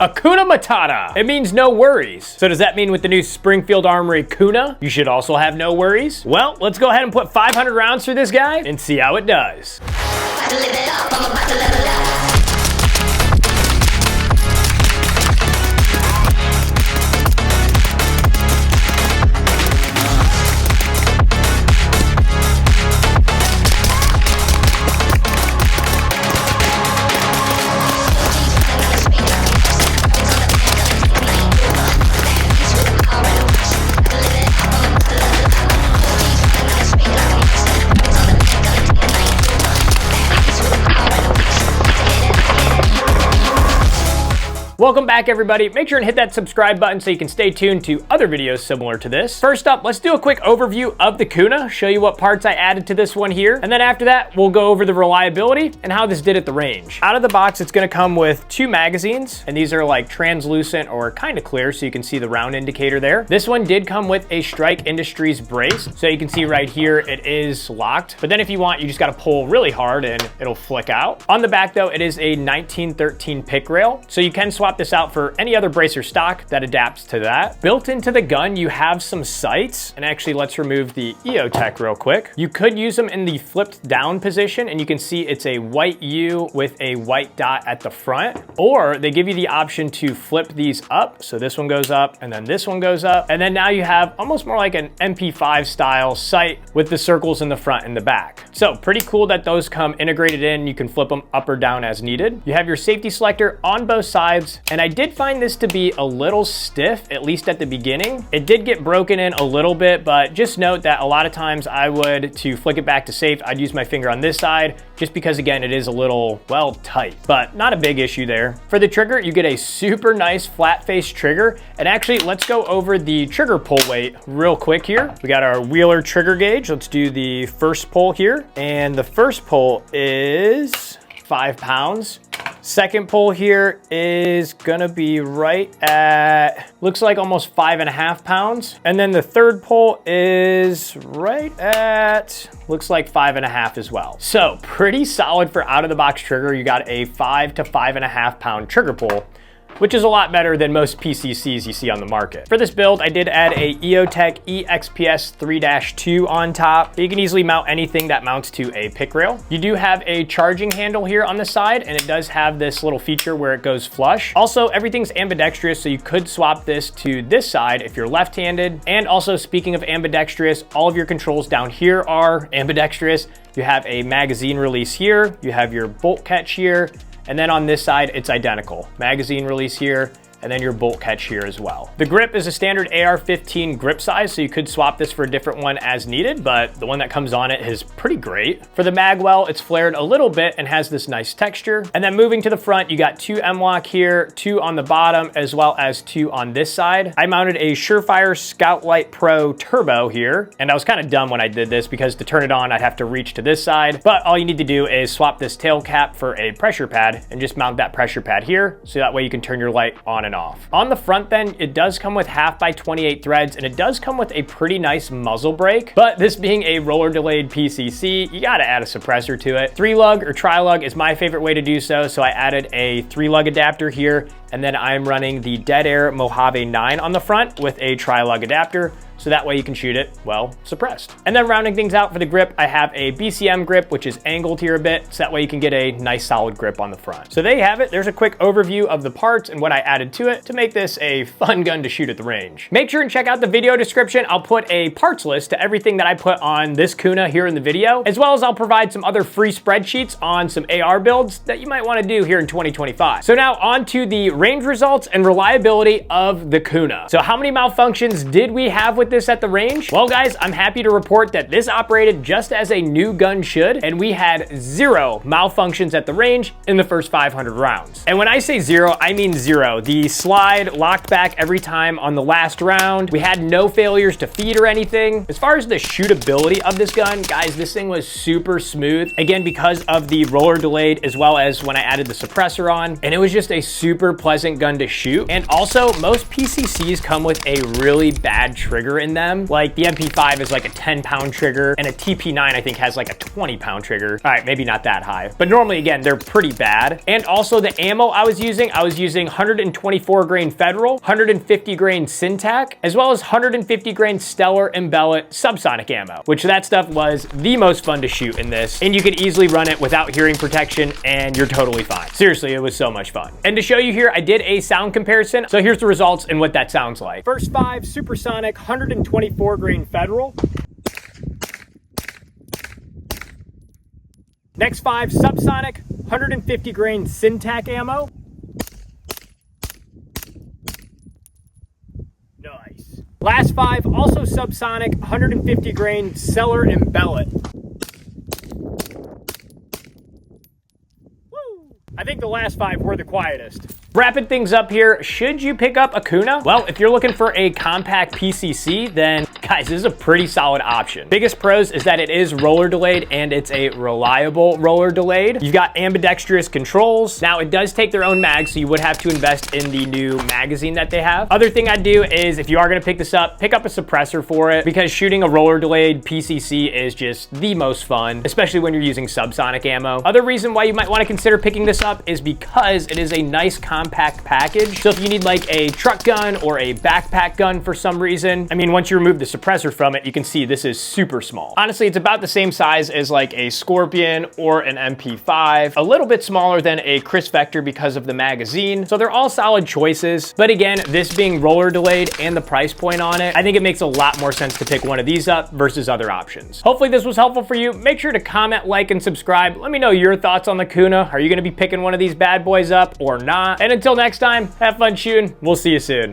Hakuna Matata. It means no worries. So does that mean with the new Springfield Armory Kuna, you should also have no worries? Well, let's go ahead and put 500 rounds through this guy and see how it does. Welcome back, everybody. Make sure and hit that subscribe button so you can stay tuned to other videos similar to this. First up, let's do a quick overview of the Kuna, show you what parts I added to this one here. And then after that, we'll go over the reliability and how this did at the range. Out of the box, it's gonna come with 2 magazines, and these are like translucent or kind of clear, so you can see the round indicator there. This one did come with a Strike Industries brace. So you can see right here, it is locked. But then if you want, you just gotta pull really hard and it'll flick out. On the back though, it is a 1913 pick rail. So you can swap this out for any other bracer stock that adapts to that. Built into the gun, you have some sights, and actually let's remove the EOTech real quick. You could use them in the flipped down position, and you can see it's a white U with a white dot at the front, or they give you the option to flip these up. So this one goes up and then this one goes up. And then now you have almost more like an MP5 style sight with the circles in the front and the back. So pretty cool that those come integrated in. You can flip them up or down as needed. You have your safety selector on both sides, and I did find this to be a little stiff, at least at the beginning. It did get broken in a little bit, but just note that a lot of times I would, to flick it back to safe, I'd use my finger on this side, just because again, it is a little, well, tight, but not a big issue there. For the trigger, you get a super nice flat face trigger. And actually, let's go over the trigger pull weight real quick here. We got our Wheeler trigger gauge. Let's do the first pull here. And the first pull is 5 pounds. Second pull here is gonna be right at, looks like almost 5.5 pounds. And then the third pull is right at, looks like 5.5 as well. So pretty solid for out of the box trigger. You got a 5 to 5.5 pound trigger pull, which is a lot better than most PCCs you see on the market. For this build, I did add a EOTech EXPS 3-2 on top. You can easily mount anything that mounts to a pick rail. You do have a charging handle here on the side, and it does have this little feature where it goes flush. Also, everything's ambidextrous, so you could swap this to this side if you're left-handed. And also, speaking of ambidextrous, all of your controls down here are ambidextrous. You have a magazine release here, you have your bolt catch here, and then on this side, it's identical. Magazine release here, and then your bolt catch here as well. The grip is a standard AR-15 grip size, so you could swap this for a different one as needed, but the one that comes on it is pretty great. For the mag well, it's flared a little bit and has this nice texture. And then moving to the front, you got 2 M-LOK here, 2 on the bottom, as well as 2 on this side. I mounted a Surefire Scout Light Pro Turbo here, and I was kind of dumb when I did this because to turn it on, I'd have to reach to this side, but all you need to do is swap this tail cap for a pressure pad and just mount that pressure pad here, so that way you can turn your light on and off. On the front then, it does come with 1/2x28 threads, and it does come with a pretty nice muzzle brake, but this being a roller delayed PCC, you gotta add a suppressor to it. 3-lug or tri-lug is my favorite way to do so, so I added a 3-lug adapter here, and then I'm running the Dead Air Mojave 9 on the front with a tri-lug adapter, so that way you can shoot it, well, suppressed. And then rounding things out for the grip, I have a BCM grip, which is angled here a bit, so that way you can get a nice solid grip on the front. So there you have it. There's a quick overview of the parts and what I added to it to make this a fun gun to shoot at the range. Make sure and check out the video description. I'll put a parts list to everything that I put on this Kuna here in the video, as well as I'll provide some other free spreadsheets on some AR builds that you might want to do here in 2025. So now on to the range results and reliability of the Kuna. So how many malfunctions did we have with this at the range? Well guys, I'm happy to report that this operated just as a new gun should, and we had 0 malfunctions at the range in the first 500 rounds. And when I say 0, I mean 0. The slide locked back every time on the last round. We had no failures to feed or anything. As far as the shootability of this gun, guys, this thing was super smooth. Again, because of the roller delayed, as well as when I added the suppressor on, and it was just a super pleasant gun to shoot. And also, most PCCs come with a really bad trigger trigger in them. Like the MP5 is like a 10-pound trigger, and a TP9 I think has like a 20-pound trigger. All right, maybe not that high, but normally again, they're pretty bad. And also the ammo I was using 124 grain Federal, 150 grain Syntac, as well as 150 grain Stellar and Bellet subsonic ammo, which that stuff was the most fun to shoot in this. And you could easily run it without hearing protection and you're totally fine. Seriously, it was so much fun. And to show you here, I did a sound comparison. So here's the results and what that sounds like. First 5 supersonic 124 grain Federal. Next 5 subsonic 150 grain Syntac ammo. Nice. Last 5 also subsonic 150 grain Stellar and Bellet. I think the last 5 were the quietest. Wrapping things up here, should you pick up a Kuna? Well, if you're looking for a compact PCC, then guys, this is a pretty solid option. Biggest pros is that it is roller delayed and it's a reliable roller delayed. You've got ambidextrous controls. Now it does take their own mag, so you would have to invest in the new magazine that they have. Other thing I'd do is if you are gonna pick this up, pick up a suppressor for it, because shooting a roller delayed PCC is just the most fun, especially when you're using subsonic ammo. Other reason why you might wanna consider picking this up is because it is a nice compact package. So if you need like a truck gun or a backpack gun for some reason, I mean, once you remove the suppressor from it, you can see this is super small. Honestly, it's about the same size as like a Scorpion or an MP5, a little bit smaller than a Chris Vector because of the magazine. So they're all solid choices. But again, this being roller delayed and the price point on it, I think it makes a lot more sense to pick one of these up versus other options. Hopefully this was helpful for you. Make sure to comment, like, and subscribe. Let me know your thoughts on the Kuna. Are you gonna be picking one of these bad boys up or not? And until next time, have fun shooting. We'll see you soon.